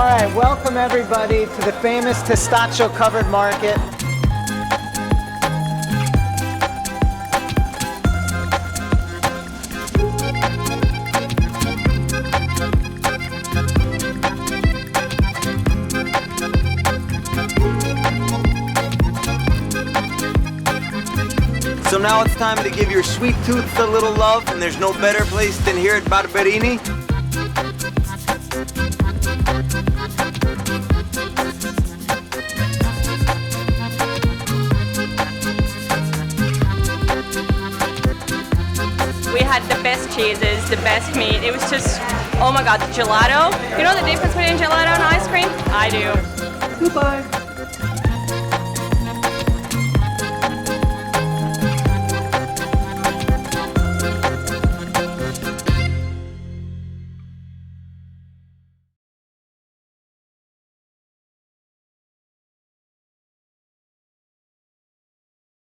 All right, welcome everybody to the famous Testaccio covered market. So now it's time to give your sweet tooth a little love, and there's no better place than here at Barberini. We had the best cheeses, the best meat. It was just, oh my God, the gelato. You know the difference between gelato and ice cream? I do. Goodbye.